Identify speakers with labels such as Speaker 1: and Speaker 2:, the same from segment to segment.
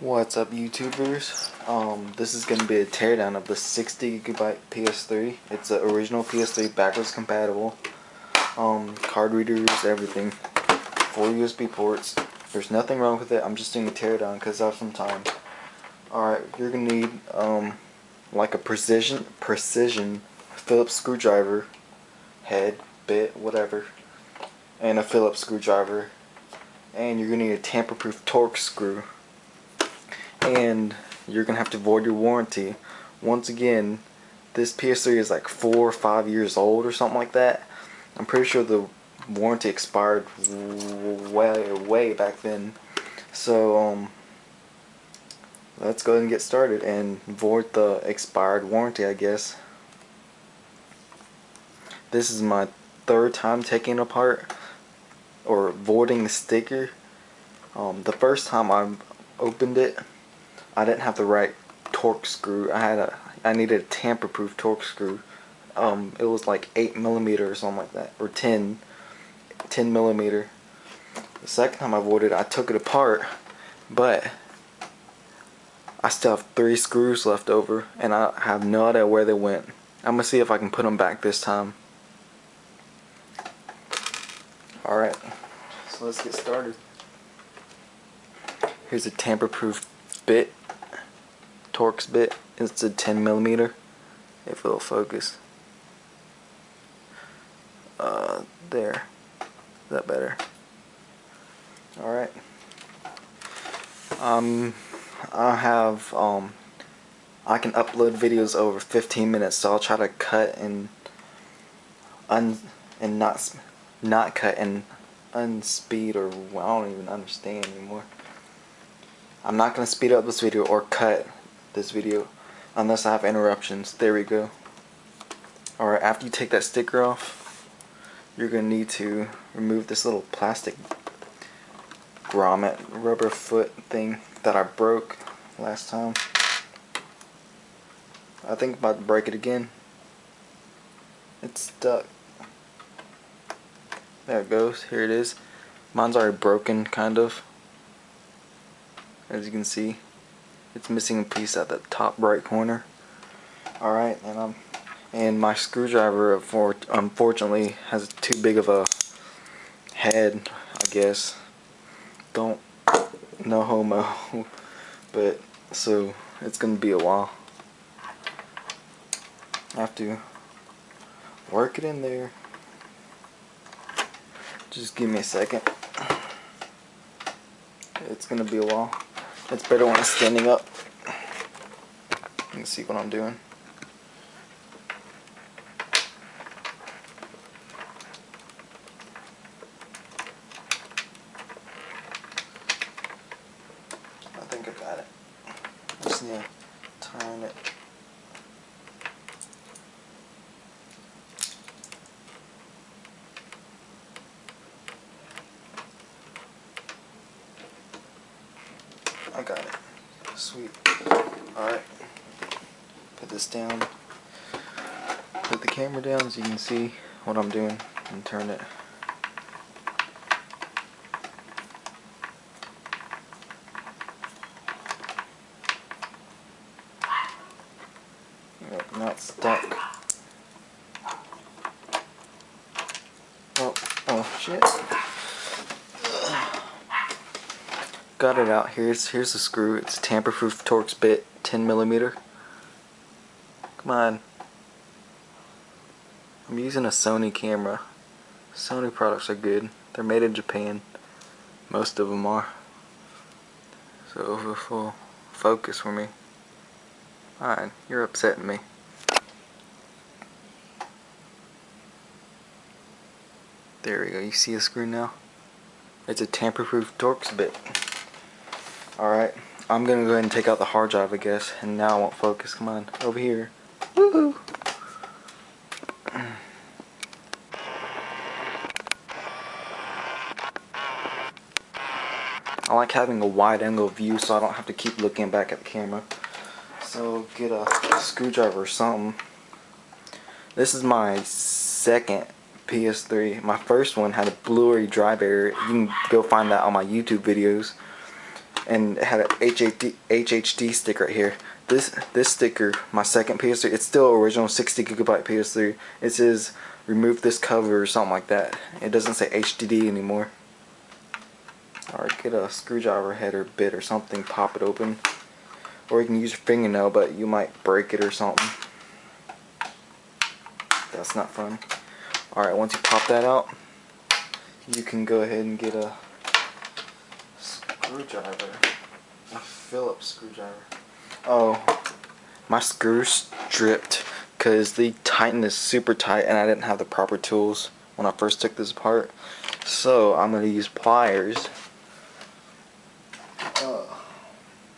Speaker 1: What's up, YouTubers? This is gonna be a teardown of the 60GB PS3. It's the original PS3, backwards compatible. Card readers, everything. 4 USB ports. There's nothing wrong with it. I'm just doing a teardown because I have some time. Alright, you're gonna need like a precision Phillips screwdriver, head, bit, whatever, and a Phillips screwdriver. And you're gonna need a tamper-proof Torx screw. And you're gonna have to void your warranty. Once again, this PS3 is like 4 or 5 years old or something like that. I'm pretty sure the warranty expired way back then. So let's go ahead and get started and void the expired warranty, I guess. This is my third time taking it apart or voiding the sticker. The first time I opened it, I didn't have the right Torx screw. I needed a tamper-proof Torx screw. It was like 8mm or something like that, or 10mm. The second time I voided, I took it apart, but I still have 3 screws left over, and I have no idea where they went. I'm gonna see if I can put them back this time. Alright, so let's get started. Here's a tamper-proof bit, Torx bit. It's a 10mm, if it'll focus. There. Is that better? Alright. I can upload videos over 15 minutes, so I'll try to cut and not cut and unspeed, or I don't even understand anymore. I'm not gonna speed up this video or cut this video unless I have interruptions. There we go. Alright, after you take that sticker off, you're gonna need to remove this little plastic grommet rubber foot thing that I broke last time. I think I'm about to break it again. It's stuck. There it goes. Here it is. Mine's already broken, kind of. As you can see, it's missing a piece at the top right corner. Alright, and my screwdriver unfortunately has too big of a head, I guess. No homo. But so it's gonna be a while. I have to work it in there. Just give me a second. It's gonna be a while. It's better when I'm standing up. You can see what I'm doing. I think I got it. Just need to turn it. I got it. Sweet. Alright. Put this down. Put the camera down so you can see what I'm doing, and turn it. Yep, not stuck. Oh shit. Got it out. Here's the screw. It's a tamper-proof Torx bit, 10mm. Come on. I'm using a Sony camera. Sony products are good. They're made in Japan. Most of them are. So if it will focus for me. Fine. You're upsetting me. There we go. You see the screw now? It's a tamper-proof Torx bit. Alright, I'm gonna go ahead and take out the hard drive, I guess, and now it won't focus. Come on, over here. Woohoo! I like having a wide angle view so I don't have to keep looking back at the camera. So get a screwdriver or something. This is my second PS3. My first one had a Blu-ray drive error. You can go find that on my YouTube videos. and it had a HDD stick right here. This sticker, my second PS3, it's still original 60GB PS3. It says remove this cover or something like that. It doesn't say HDD anymore. Alright, get a screwdriver head or bit or something, pop it open. Or you can use your fingernail, but you might break it or something. That's not fun. Alright, once you pop that out, you can go ahead and get a screwdriver. A Phillips screwdriver. Oh, my screws stripped because the tighten is super tight and I didn't have the proper tools when I first took this apart. So I'm going to use pliers.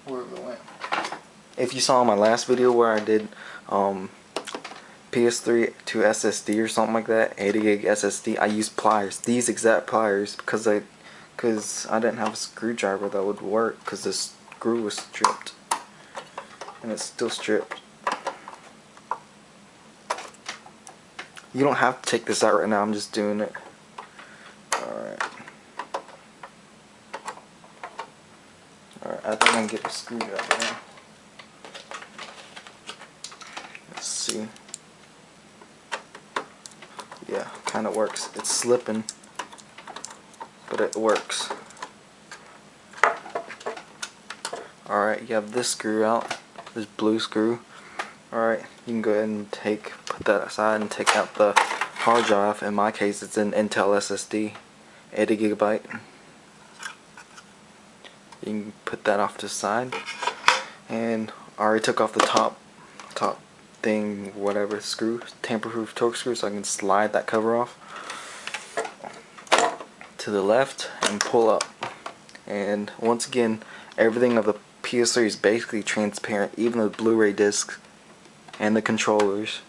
Speaker 1: Wherever it went. If you saw my last video where I did PS3 to SSD or something like that, 80 gig SSD, I used pliers, these exact pliers, because I didn't have a screwdriver that would work because the screw was stripped, and it's still stripped. You don't have to take this out right now, I'm just doing it. Alright, I think I can get a screwdriver now. Let's see. Yeah, kind of works. It's slipping, but it works. Alright, you have this screw out, this blue screw. Alright, you can go ahead and put that aside and take out the hard drive. In my case, it's an Intel SSD, 80GB. You can put that off to the side. And I already took off the top thing, whatever screw, tamper-proof Torx screw, so I can slide that cover off to the left and pull up. And once again, everything of the PS3 is basically transparent, even the Blu-ray discs and the controllers.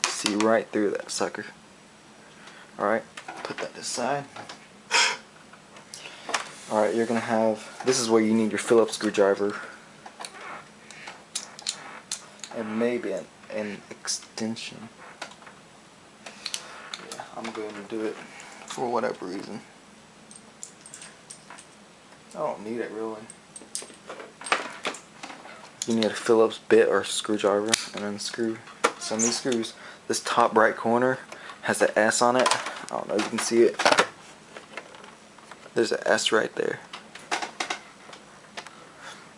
Speaker 1: See right through that sucker. Alright, put that aside. Alright, you're gonna have, this is where you need your Phillips screwdriver. And maybe an extension. Yeah, I'm going to do it for whatever reason. I don't need it really. You need a Phillips bit or screwdriver, and then screw some of these screws. This top right corner has an S on it. I don't know if you can see it. There's an S right there.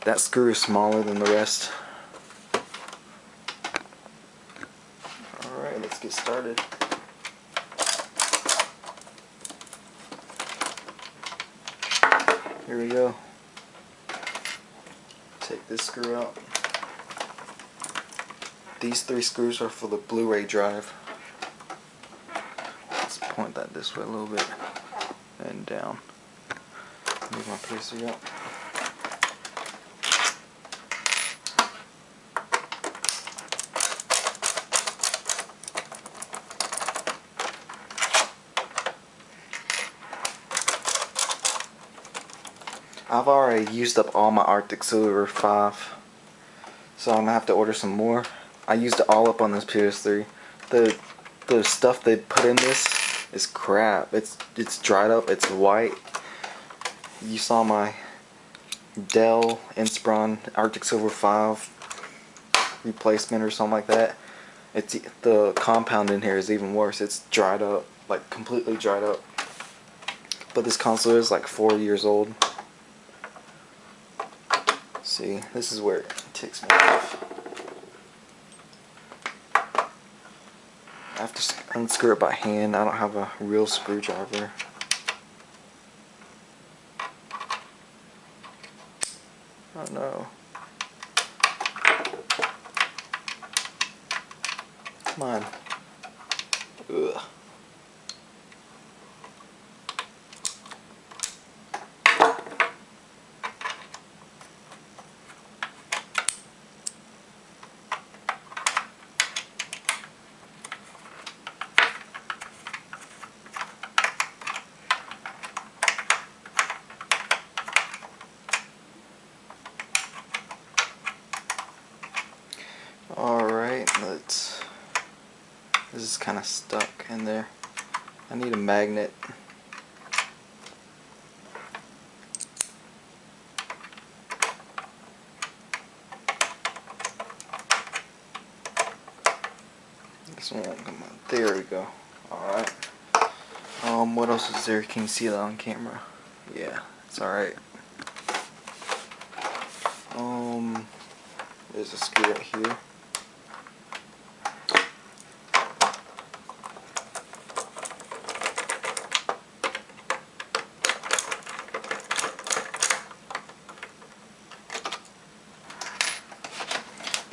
Speaker 1: That screw is smaller than the rest. Alright, let's get started. Here we go. Take this screw out. These 3 screws are for the Blu-ray drive. Let's point that this way a little bit and down. Move my PC up. I've already used up all my Arctic Silver 5, so I'm gonna have to order some more. I used it all up on this PS3. The stuff they put in this is crap. It's dried up. It's white. You saw my Dell Inspiron Arctic Silver 5 replacement or something like that. It's the compound in here is even worse. It's dried up, like completely dried up. But this console is like 4 years old. See, this is where it ticks me off. I have to unscrew it by hand. I don't have a real screwdriver. Oh no. Come on. Ugh. Alright, this is kind of stuck in there. I need a magnet. go. Alright. What else is there? Can you see that on camera? Yeah, it's alright. There's a screw right here.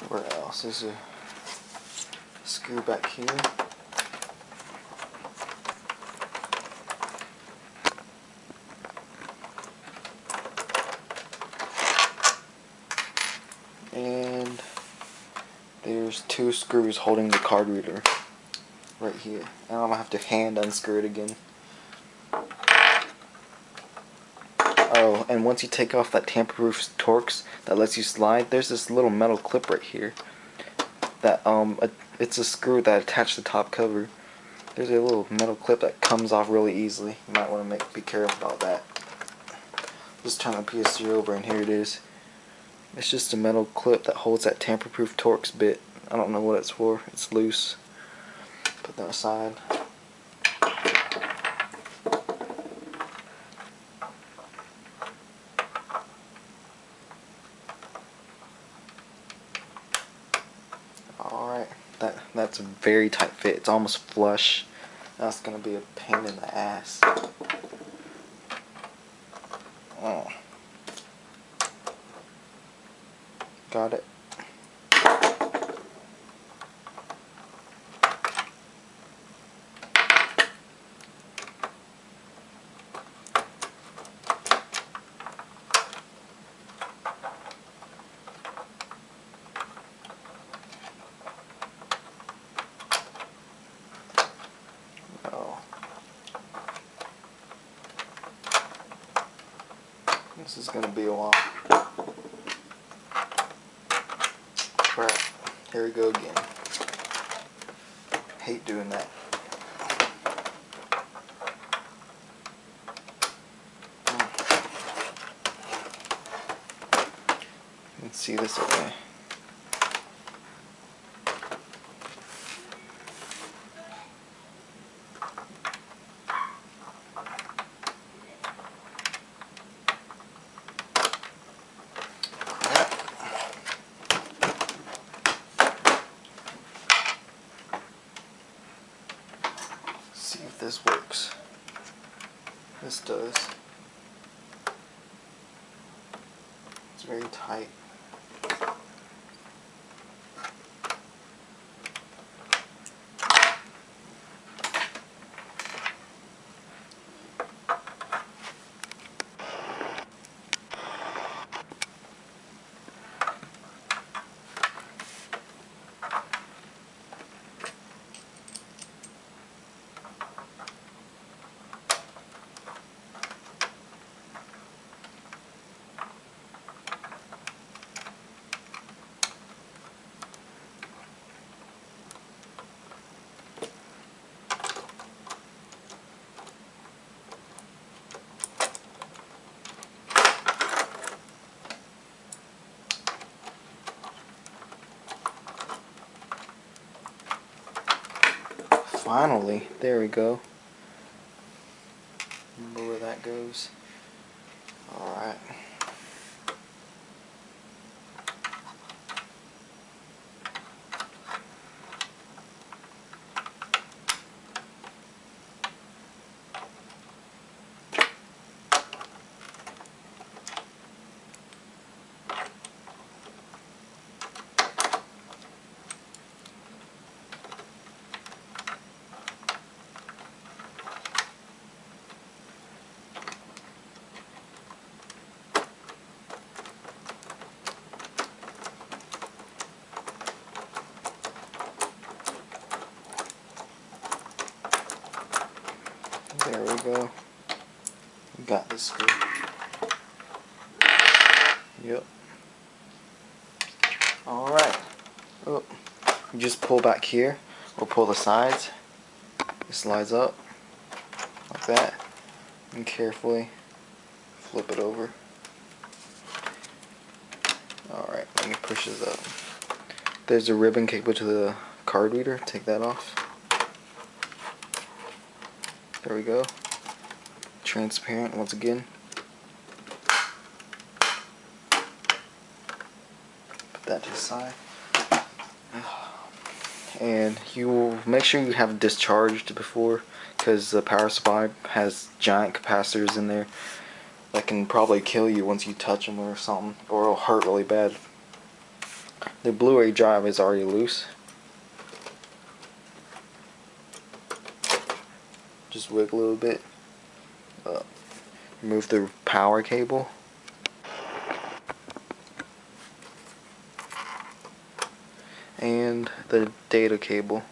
Speaker 1: Where else? There's a screw back here. And there's two screws holding the card reader right here. And I'm gonna have to hand unscrew it again. Oh, and once you take off that tamper-proof Torx that lets you slide, there's this little metal clip right here. That it's a screw that attached to the top cover. There's a little metal clip that comes off really easily. You might want to be careful about that. Just turn the PS3 over, and here it is. It's just a metal clip that holds that tamper-proof Torx bit. I don't know what it's for. It's loose. Put that aside. Alright, that's a very tight fit. It's almost flush. That's gonna be a pain in the ass. Oh. Got it. Oh. This is gonna be a while. Crap. Here we go again. Hate doing that. Let's see this away. See if this works. This does. It's very tight. Finally, there we go. Remember where that goes. Alright. There we go. Got this screw. Yep. Alright. Oh. You just pull back here, or pull the sides. It slides up like that, and carefully flip it over. Alright, let me push this up. There's a ribbon cable to the card reader. Take that off. There we go. Transparent once again. Put that to the side. And you will make sure you have it discharged before, because the power supply has giant capacitors in there that can probably kill you once you touch them or something, or it'll hurt really bad. The Blu-ray drive is already loose. Just wiggle a little bit. Remove the power cable. And the data cable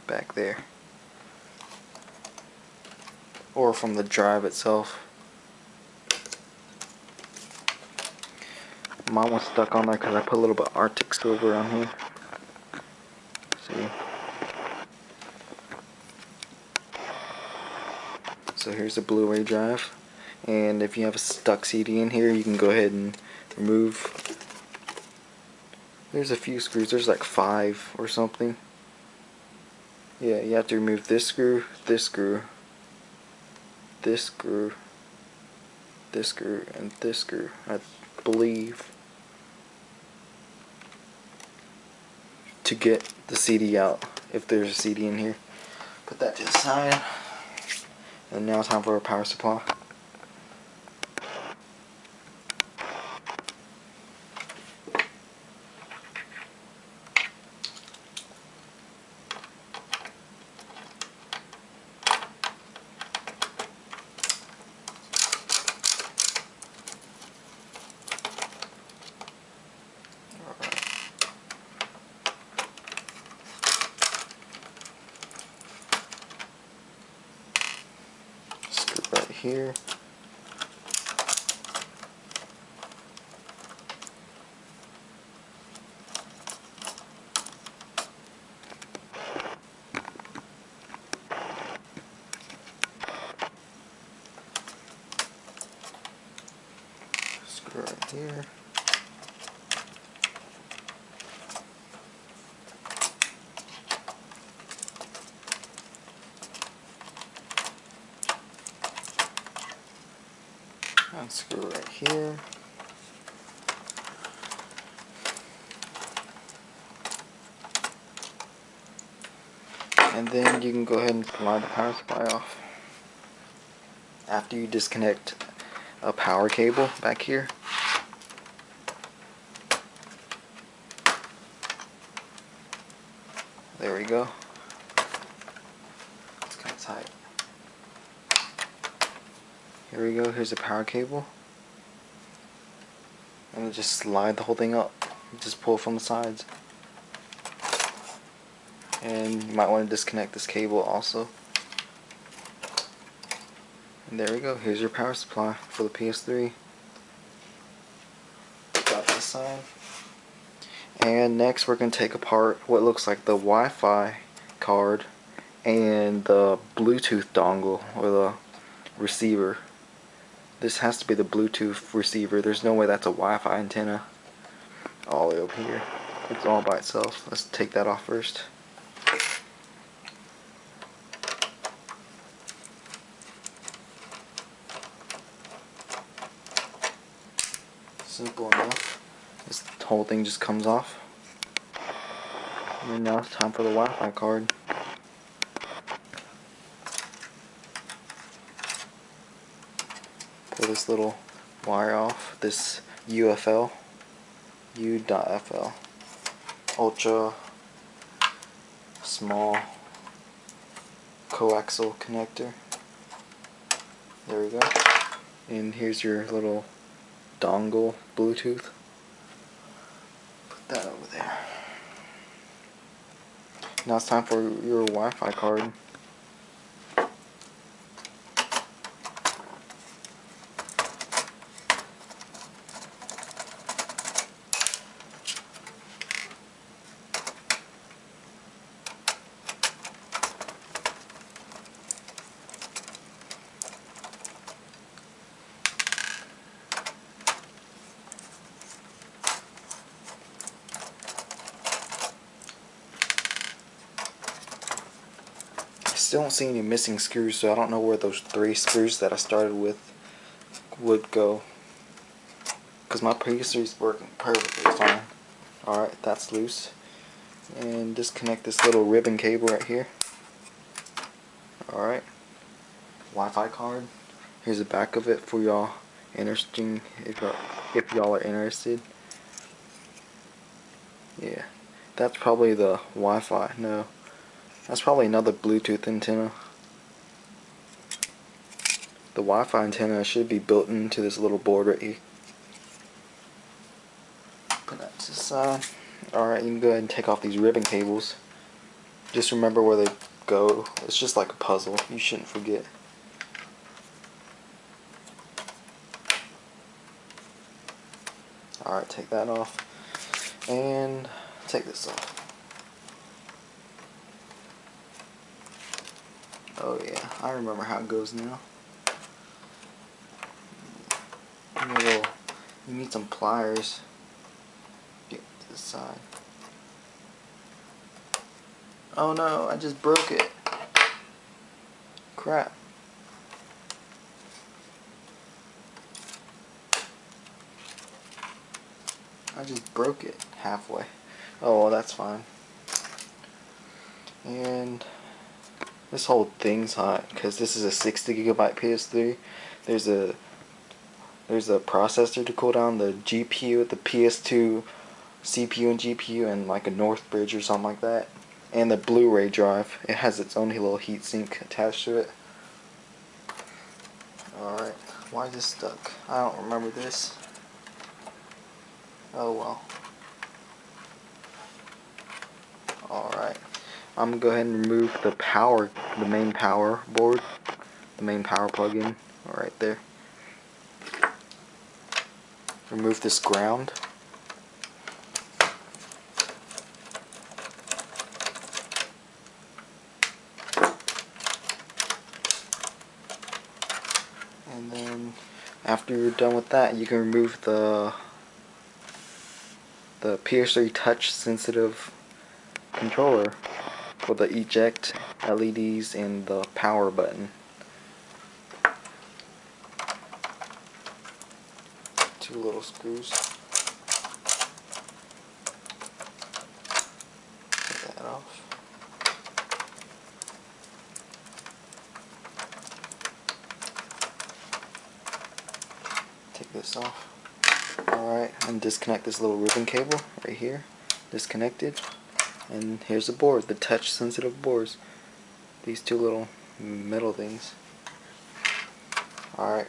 Speaker 1: back there. Or from the drive itself. Mine was stuck on there because I put a little bit of Arctic silver on here. See? So here's the Blu-ray drive. And if you have a stuck CD in here, you can go ahead and remove. There's a few screws. There's like 5 or something. Yeah, you have to remove this screw, this screw, this screw, this screw, and this screw, I believe, to get the CD out, if there's a CD in here. Put that to the side. And now it's time for our power supply. Right here. Screw right here. And screw right here. And then you can go ahead and slide the power supply off. After you disconnect a power cable back here. There we go. It's kind of tight. Here we go, here's the power cable. And then just slide the whole thing up. Just pull from the sides. And you might want to disconnect this cable also. And there we go, here's your power supply for the PS3. Got this side. And next we're going to take apart what looks like the Wi-Fi card and the Bluetooth dongle, or the receiver. This has to be the Bluetooth receiver. There's no way that's a Wi-Fi antenna. All the way up here. It's all by itself. Let's take that off first. Simple enough. This whole thing just comes off. And now it's time for the Wi-Fi card. Pull this little wire off, this U.F.L, ultra small coaxial connector. There we go. And here's your little dongle Bluetooth. Put that over there. Now it's time for your Wi-Fi card. still don't see any missing screws, so I don't know where those 3 screws that I started with would go. Because my PS3 is working perfectly fine. Alright, that's loose. And disconnect this little ribbon cable right here. Alright. Wi-Fi card. Here's the back of it for y'all interesting if y'all are interested. Yeah. That's probably the Wi-Fi. No. That's probably another Bluetooth antenna. The Wi-Fi antenna should be built into this little board right here. Put that to the side. Alright, you can go ahead and take off these ribbon cables. Just remember where they go. It's just like a puzzle. You shouldn't forget. Alright, take that off. And take this off. Oh yeah, I remember how it goes now. You need some pliers. Get to the side. Oh no, I just broke it. Crap. I just broke it halfway. Oh well, that's fine. And this whole thing's hot because this is a 60GB PS3. There's a processor to cool down, the GPU, the PS2 CPU and GPU, and like a North Bridge or something like that. And the Blu-ray drive. It has its own little heatsink attached to it. Alright, why is this stuck? I don't remember this. Oh well. Alright, I'm gonna go ahead and remove the main power board, the main power plug-in, right there. Remove this ground. And then after you're done with that, you can remove the PS3 touch sensitive controller for the eject LEDs and the power button. 2 little screws. Take that off. Take this off. Alright, and disconnect this little ribbon cable right here. Disconnected. And here's the board, the touch sensitive boards. These 2 little metal things. Alright,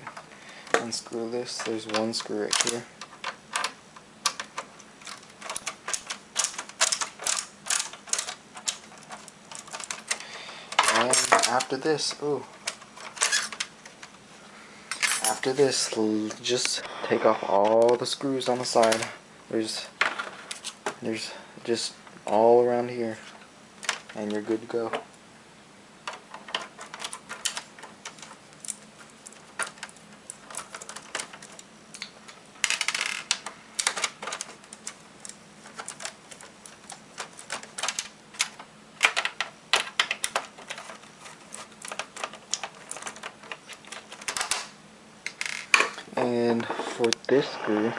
Speaker 1: unscrew this. There's 1 screw right here. And after this, just take off all the screws on the side. There's just all around here, and you're good to go. And for this screw,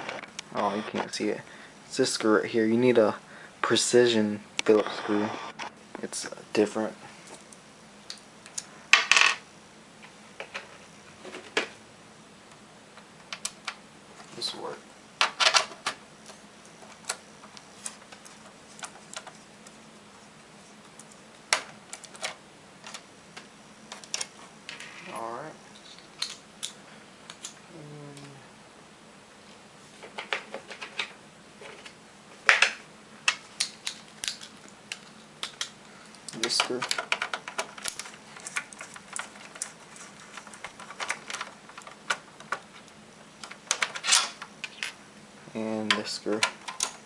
Speaker 1: oh, you can't see it. It's this screw right here. You need a precision Phillips screw. It's different. This will work. Alright. This screw. And this screw.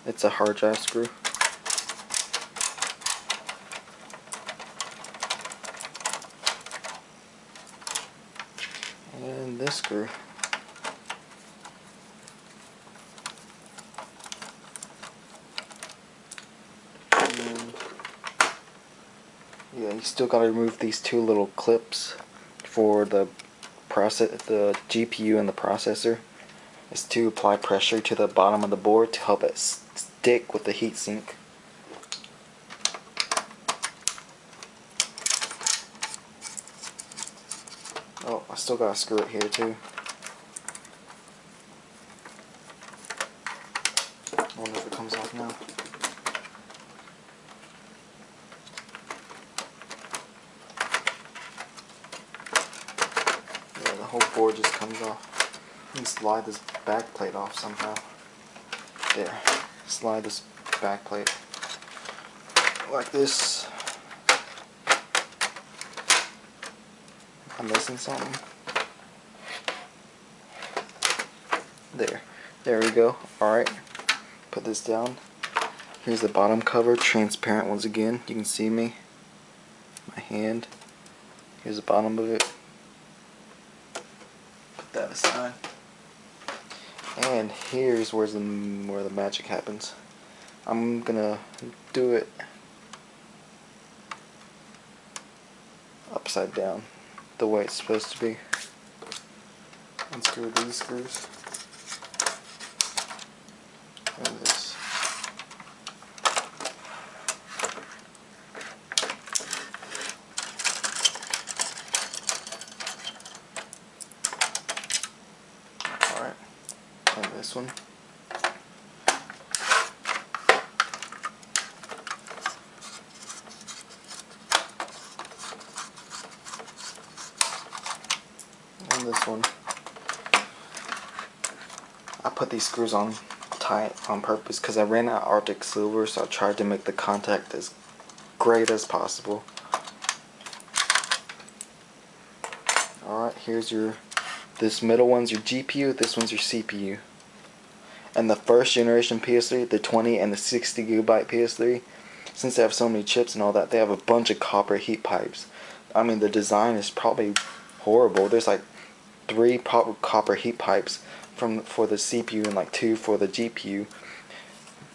Speaker 1: It's a hard drive screw. And this screw. And yeah, you still gotta remove these two little clips for the GPU and the processor. It's to apply pressure to the bottom of the board to help it stick with the heatsink. Oh, I still gotta screw it here too. I wonder if it comes off now. Yeah, the whole board just comes off. You can slide this back plate off somehow. There. Slide this back plate like this. I'm missing something. There we go. Alright. Put this down. Here's the bottom cover, transparent once again. You can see me. My hand. Here's the bottom of it. Put that aside. And here's where the magic happens. I'm gonna do it upside down, the way it's supposed to be. Unscrew these screws. And this. Alright. And this one. And this one. I put these screws on tight on purpose because I ran out of Arctic silver, so I tried to make the contact as great as possible. Alright, here's this middle one's your GPU, this one's your CPU. And the first generation PS3, the 20 and the 60 gigabyte PS3, since they have so many chips and all that, they have a bunch of copper heat pipes. I mean, the design is probably horrible. There's like 3 copper heat pipes for the CPU and like 2 for the GPU.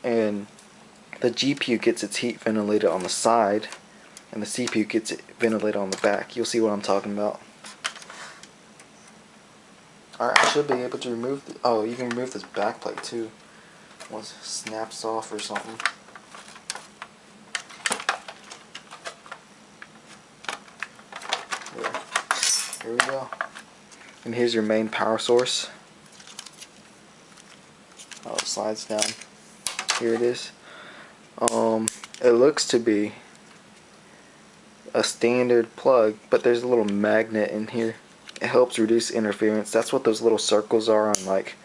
Speaker 1: And the GPU gets its heat ventilated on the side, and the CPU gets it ventilated on the back. You'll see what I'm talking about. Alright, I should be able to remove oh, you can remove this back plate too once it snaps off or something. There. Here we go. And here's your main power source. Oh, it slides down. Here it is. It looks to be a standard plug, but there's a little magnet in here. It helps reduce interference. That's what those little circles are on like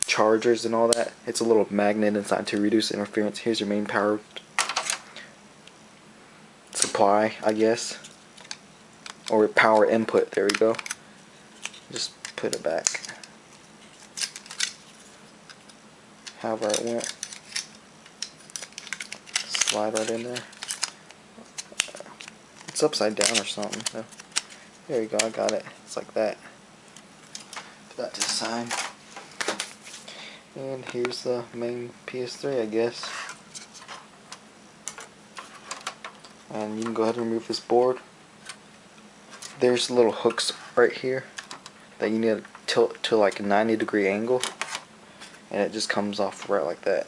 Speaker 1: chargers and all that. It's a little magnet inside to reduce interference. Here's your main power supply, I guess, or power input. There we go. Just put it back however it went. Slide right in there. It's upside down or something. So there you go, I got it. It's like that. Put that to the side. And here's the main PS3, I guess. And you can go ahead and remove this board. There's little hooks right here that you need to tilt to like a 90-degree angle. And it just comes off right like that.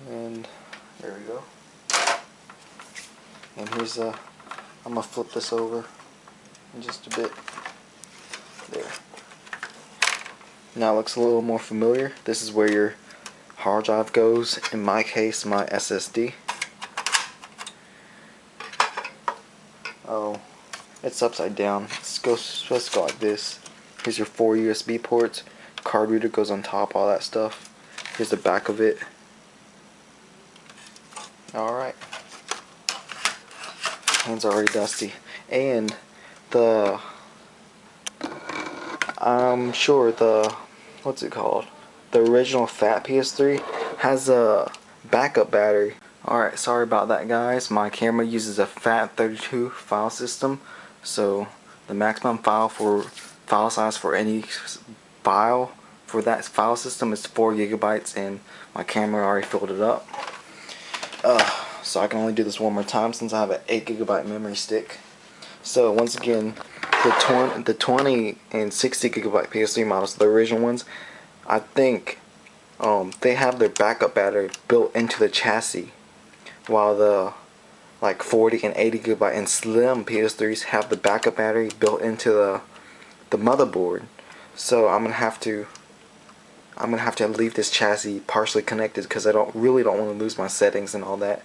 Speaker 1: And there we go. And here's I'm gonna flip this over in just a bit. There. Now it looks a little more familiar. This is where your hard drive goes. In my case, my SSD. Oh, it's upside down. It's supposed to go like this. Here's your 4 USB ports. Card reader goes on top, all that stuff. Here's the back of it. Alright. Hands are already dusty. And I'm sure what's it called? The original fat PS3 has a backup battery. Alright, sorry about that, guys. My camera uses a FAT32 file system, so the maximum file size for any file for that file system is 4 gigabytes, and my camera already filled it up. so I can only do this one more time since I have an 8 GB memory stick. So once again, the 20 and 60 GB PS3 models, the original ones, I think they have their backup battery built into the chassis, while the like 40 and 80 GB and slim PS3s have the backup battery built into the motherboard. So I'm gonna have to leave this chassis partially connected because I really don't want to lose my settings and all that.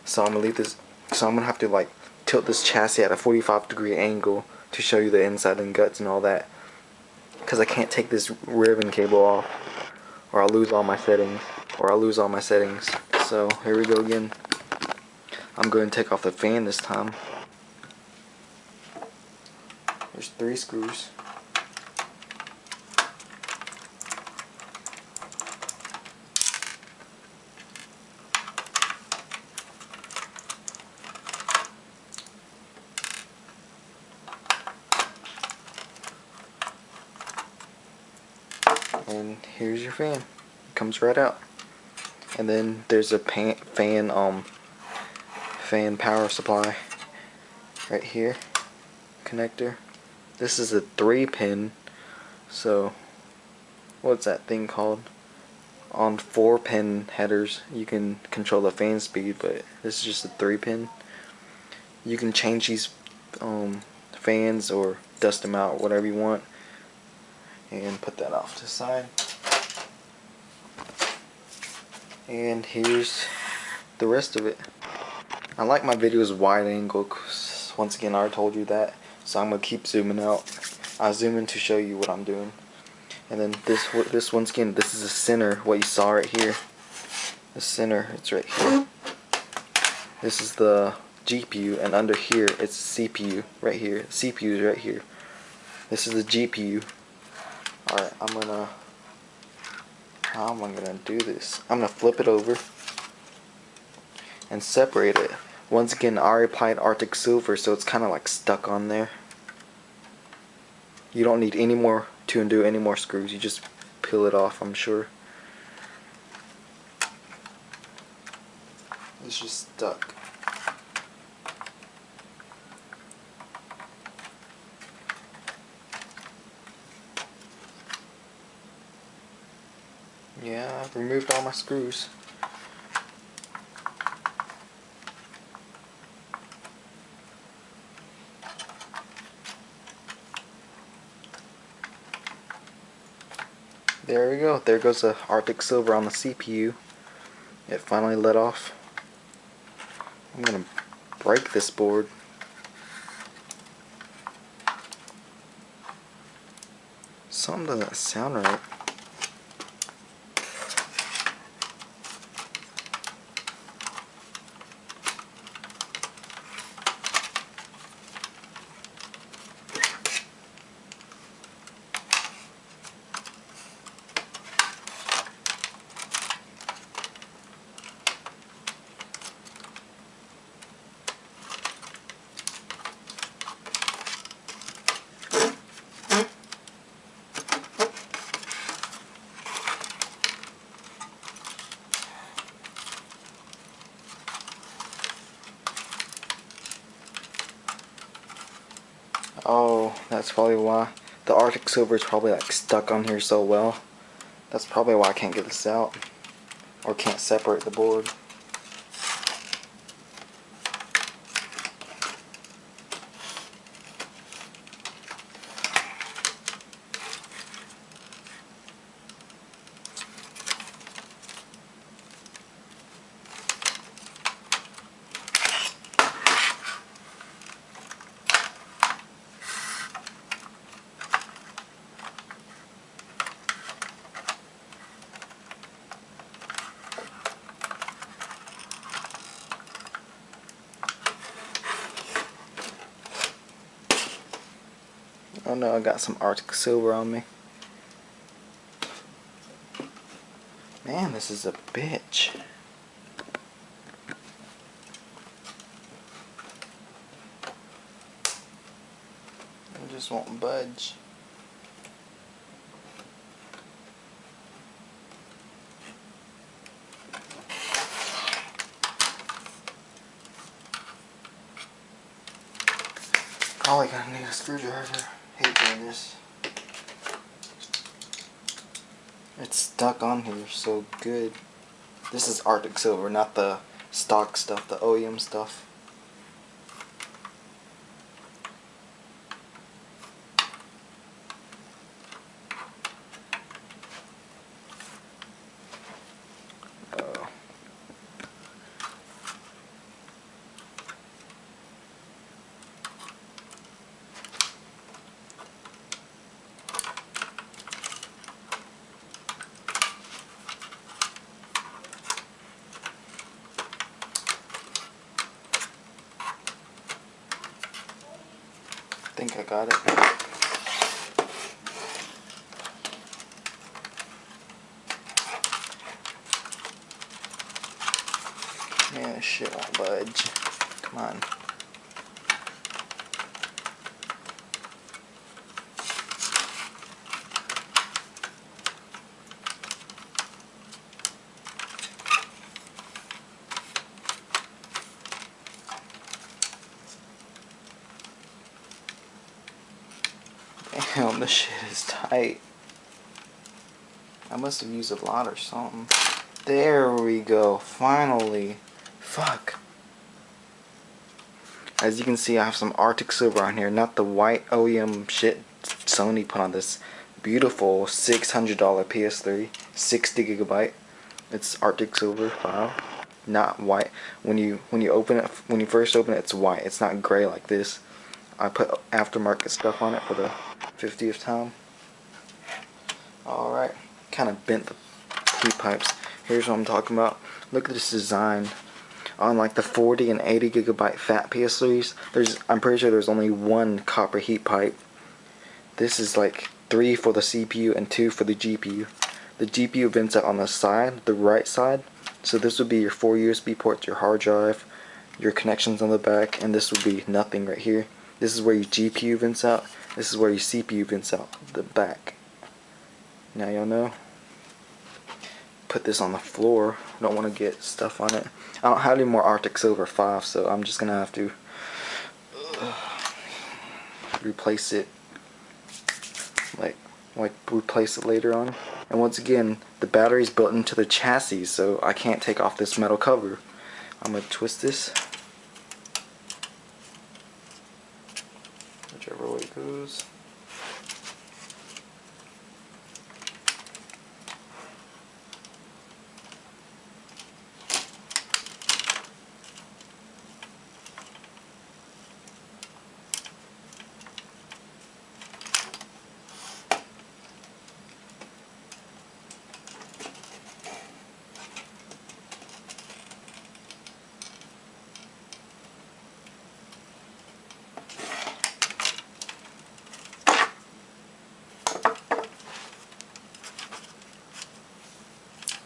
Speaker 1: So I'm gonna leave this. So I'm gonna have to like tilt this chassis at a 45-degree angle to show you the inside and guts and all that, because I can't take this ribbon cable off, or I'll lose all my settings. So here we go again. I'm going to take off the fan this time. There's 3 screws. And here's your fan. It comes right out. And then there's a fan power supply right here, connector. This is a 3-pin, so what's that thing called? On 4-pin headers you can control the fan speed, but this is just a 3-pin. You can change these fans or dust them out, whatever you want. And put that off to the side. And here's the rest of it. I like my videos wide angle, 'cause once again I already told you that, so I'm gonna keep zooming out. I zoom in to show you what I'm doing. And then this once again, this is the center, what you saw right here. The center, it's right here. This is the GPU, and under here it's CPU right here. CPU is right here. This is the GPU. Alright, how am I gonna do this? I'm gonna flip it over and separate it. Once again, I already applied Arctic Silver, so it's kinda like stuck on there. You don't need to undo any more screws, you just peel it off, I'm sure. It's just stuck. Yeah, I've removed all my screws. There we go. There goes the Arctic Silver on the CPU. It finally let off. I'm gonna break this board. Something doesn't sound right. Oh, that's probably why. The Arctic Silver is probably like stuck on here so well. That's probably why I can't get this out, or can't separate the board. Oh no, I got some Arctic Silver on me. Man, this is a bitch. It just won't budge. Probably gonna need a screwdriver. Hate doing this. It's stuck on here so good. This is Arctic silver, not the stock stuff, the OEM stuff. I think I got it. Man, this shit won't budge. Come on. Damn, this shit is tight. I must have used a lot or something. There we go, finally. Fuck. As you can see, I have some Arctic silver on here, not the white OEM shit Sony put on this beautiful $600 PS3, 60GB. It's Arctic silver file, not white. When you open it, when you first open it, it's white. It's not gray like this. I put aftermarket stuff on it for the 50th time. Alright, kind of bent the heat pipes. Here's what I'm talking about. Look at this design. On like the 40 and 80GB fat PS3s, I'm pretty sure there's only one copper heat pipe. This is like 3 for the CPU and 2 for the GPU. The GPU vents out on the side, the right side. So this would be your 4 USB ports, your hard drive, your connections on the back, and this would be nothing right here. This is where your GPU vents out. This is where your CPU vents out, the back. Now y'all know. Put this on the floor. Don't want to get stuff on it. I don't have any more Arctic Silver 5, so I'm just gonna have to replace it. Like replace it later on. And once again, the battery's built into the chassis, so I can't take off this metal cover. I'm gonna twist this. Whichever way it goes.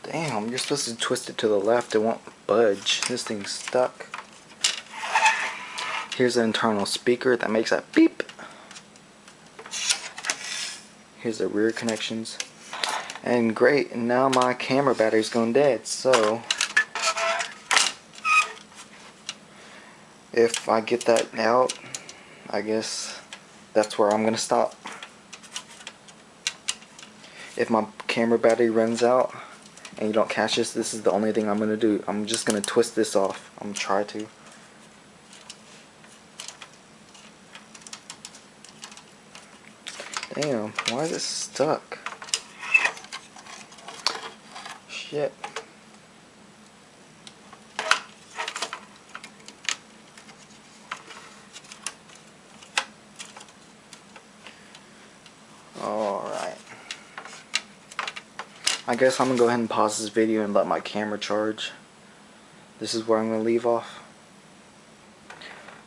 Speaker 1: Damn, you're supposed to twist it to the left, it won't budge. This thing's stuck. Here's an internal speaker that makes that beep. Here's the rear connections. And great, now my camera battery's going dead, so if I get that out, I guess that's where I'm gonna stop. If my camera battery runs out and you don't catch this is the only thing I'm gonna do. I'm just gonna twist this off. I'm gonna try to. Damn, why is it stuck? Shit. Alright. I guess I'm gonna go ahead and pause this video and let my camera charge. This is where I'm gonna leave off.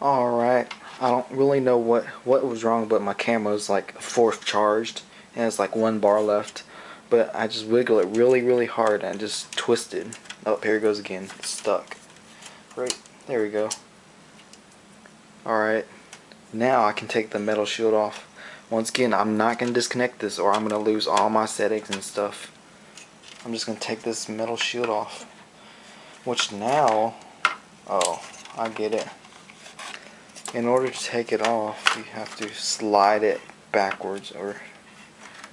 Speaker 1: Alright. I don't really know what was wrong, but my camera was like fourth charged and it's like 1 bar left. But I just wiggle it really hard and just twisted. Oh, here it goes again. It's stuck. Right, there we go. Alright. Now I can take the metal shield off. Once again, I'm not going to disconnect this or I'm going to lose all my settings and stuff. I'm just going to take this metal shield off. Which now, oh, I get it. In order to take it off, you have to slide it backwards, or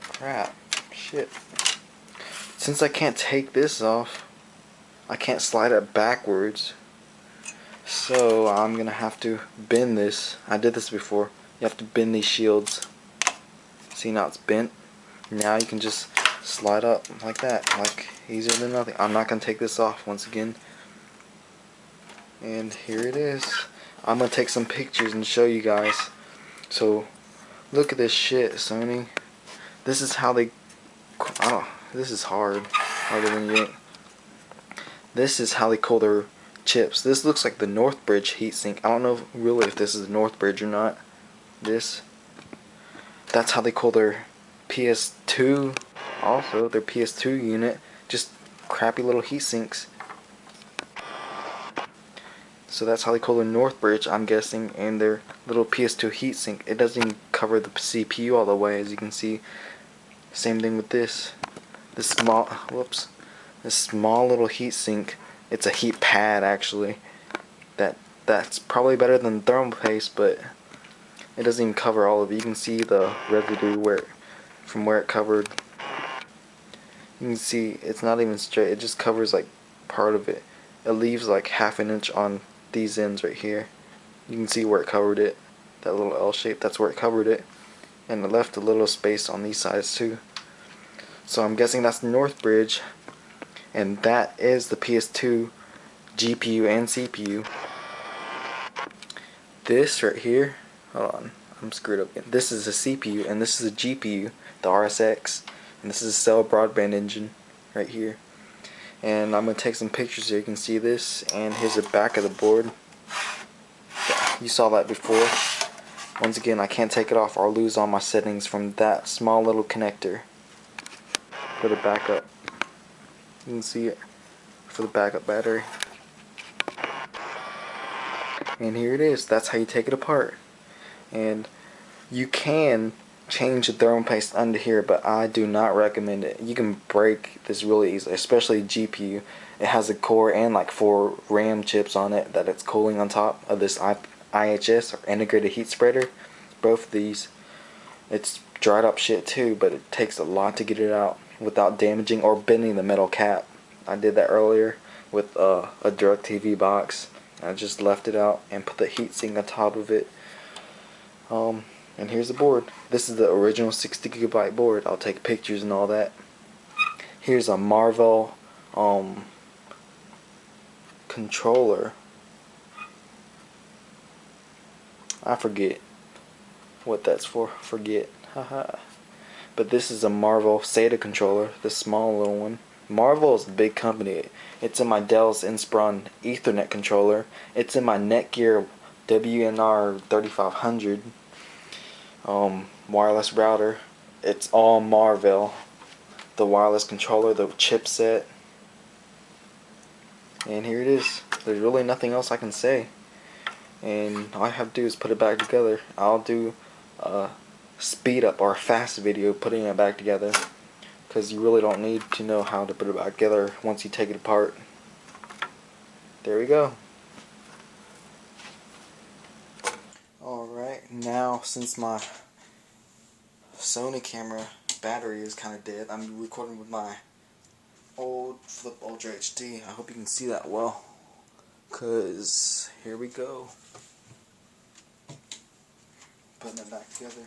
Speaker 1: crap, shit. Since I can't take this off, I can't slide it backwards. So I'm gonna have to bend this. I did this before. You have to bend these shields. See, now it's bent. Now you can just slide up like that, like easier than nothing. I'm not gonna take this off once again. And here it is. I'm gonna take some pictures and show you guys. So look at this shit, Sony. This is how they. This is harder than you think. This is how they cool their chips. This looks like the Northbridge heatsink. I don't know really if this is the Northbridge or not. That's how they cool their PS2. Also, their PS2 unit. Just crappy little heatsinks. So that's how they cool their Northbridge, I'm guessing, and their little PS2 heatsink. It doesn't even cover the CPU all the way, as you can see. Same thing with this. This small little heatsink. It's a heat pad, actually. That's probably better than thermal paste, but it doesn't even cover all of it. You can see the residue from where it covered. You can see it's not even straight. It just covers like part of it. It leaves like half an inch on these ends right here. You can see where it covered it. That little L shape, that's where it covered it. And it left a little space on these sides too. So I'm guessing that's the Northbridge. And that is the PS2 GPU and CPU. This right here, hold on, I'm screwed up again. This is a CPU and this is a GPU, the RSX. And this is a cell broadband engine right here. And I'm going to take some pictures here. You can see this, and here's the back of the board. You saw that before. Once again, I can't take it off or I'll lose all my settings from that small little connector for the backup. You can see it for the backup battery. And here it is. That's how you take it apart. And you can change the thermal paste under here, but I do not recommend it. You can break this really easily, especially GPU. It has a core and like 4 RAM chips on it that it's cooling on top of this IHS, or integrated heat spreader. Both of these, it's dried up shit too, but it takes a lot to get it out without damaging or bending the metal cap. I did that earlier with a DirecTV box. I just left it out and put the heatsink on top of it. And here's the board. This is the original 60GB board. I'll take pictures and all that. Here's a Marvell controller. I forget what that's for. Forget. Haha. But this is a Marvell SATA controller, the small little one. Marvell is a big company. It's in my Dell's Inspiron Ethernet controller. It's in my Netgear WNR 3500 wireless router. It's all Marvell. The wireless controller, the chipset. And here it is. There's really nothing else I can say. And all I have to do is put it back together. I'll do a speed up or a fast video putting it back together, because you really don't need to know how to put it back together once you take it apart. There we go. Alright, now since my Sony camera battery is kind of dead, I'm recording with my old Flip Ultra HD. I hope you can see that well, because here we go. Putting it back together.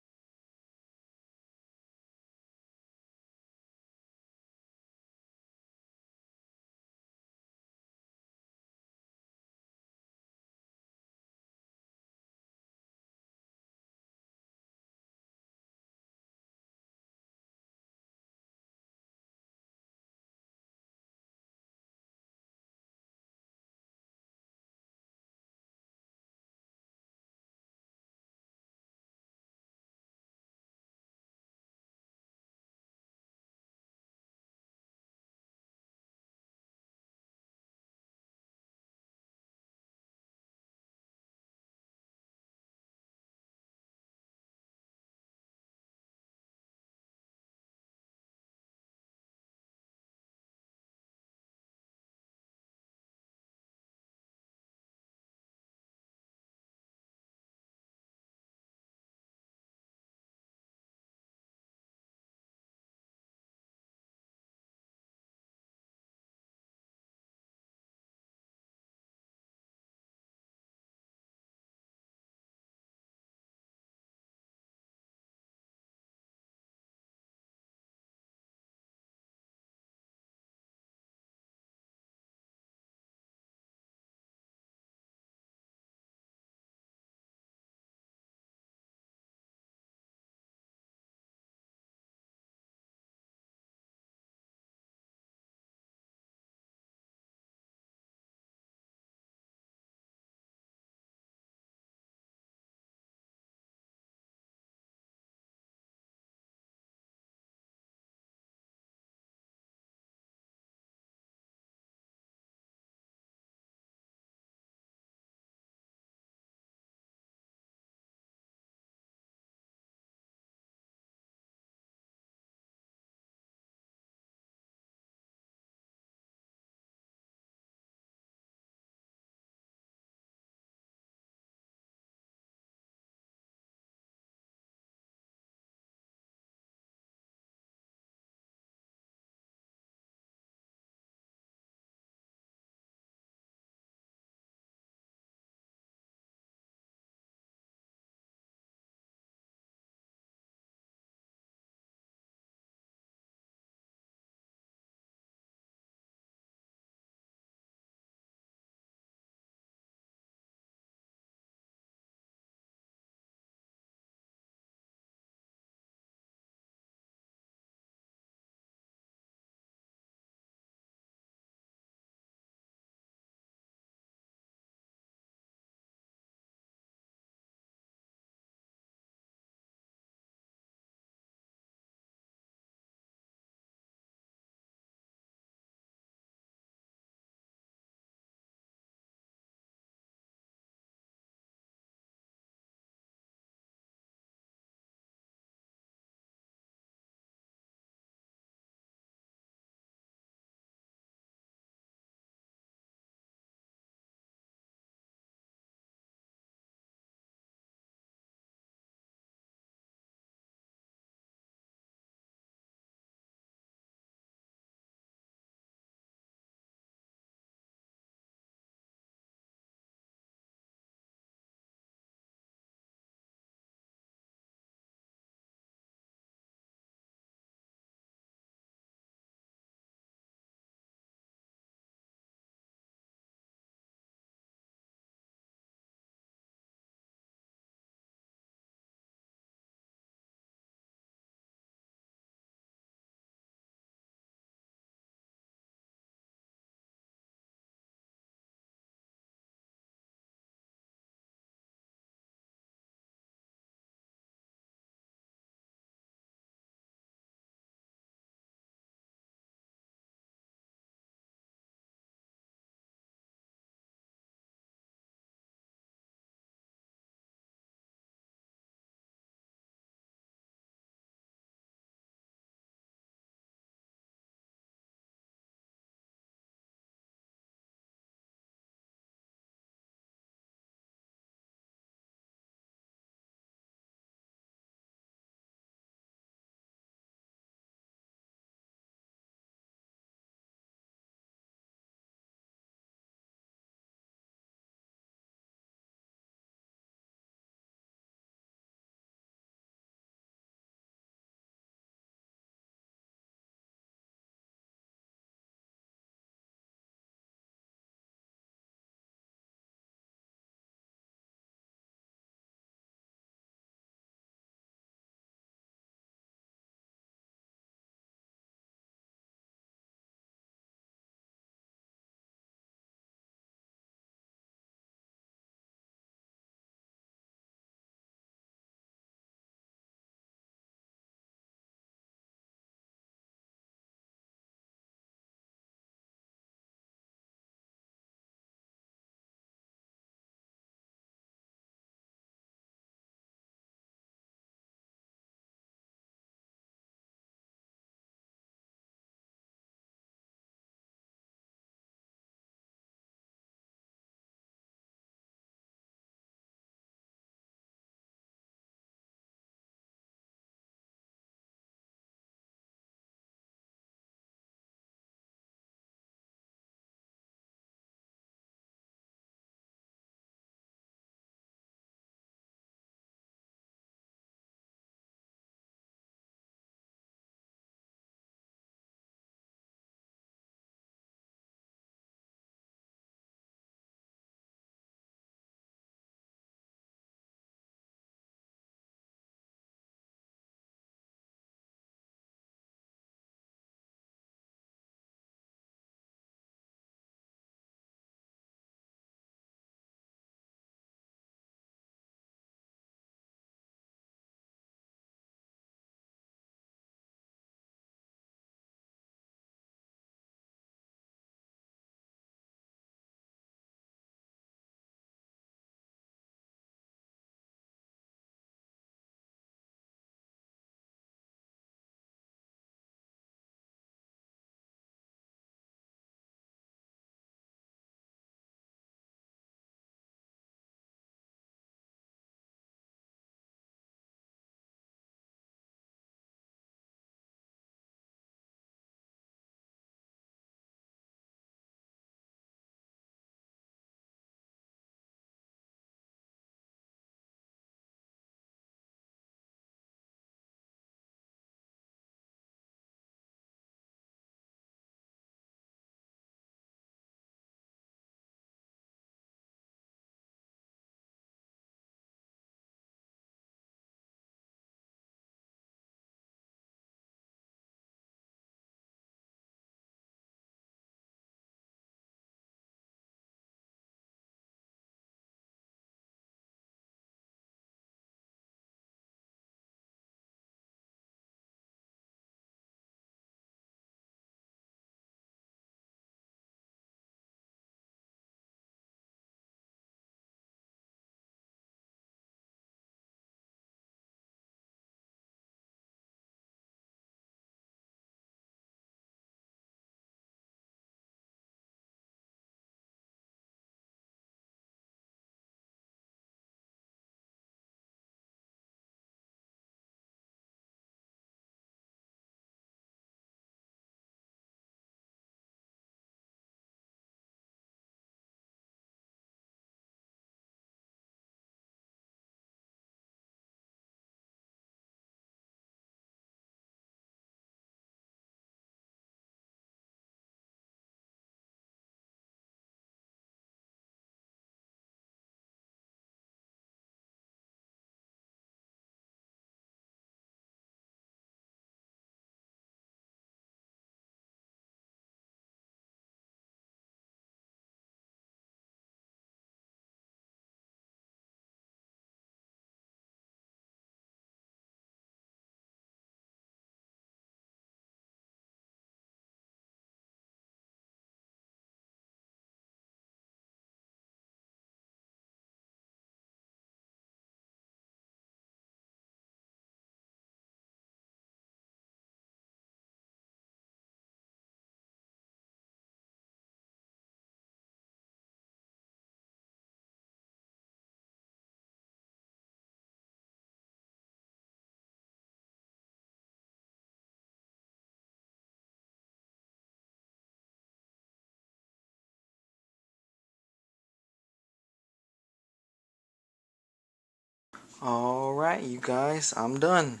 Speaker 1: Alright, you guys, I'm done.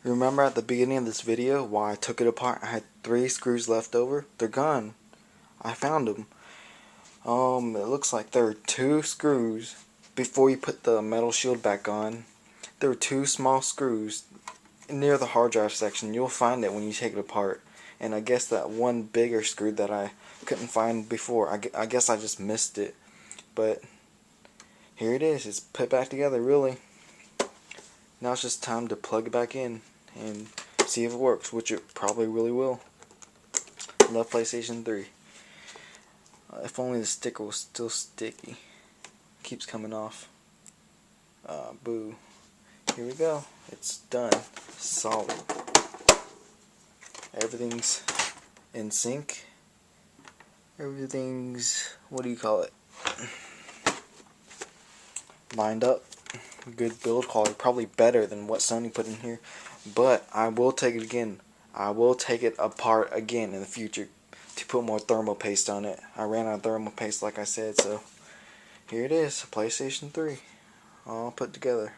Speaker 1: Remember at the beginning of this video why I took it apart? I had 3 screws left over. They're gone. I found them. It looks like there are 2 screws. Before you put the metal shield back on, there were 2 small screws near the hard drive section. You'll find it when you take it apart. And I guess that one bigger screw that I couldn't find before, I guess I just missed it. But here it is. It's put back together, really. Now it's just time to plug it back in and see if it works, which it probably really will. Love PlayStation 3. If only the sticker was still sticky. Keeps coming off. Boo. Here we go. It's done. Solid. Everything's in sync. Everything's, what do you call it? Lined up. Good build quality. Probably better than what Sony put in here. But I will take it again. I will take it apart again in the future to put more thermal paste on it. I ran out of thermal paste like I said, so here it is, PlayStation 3 all put together.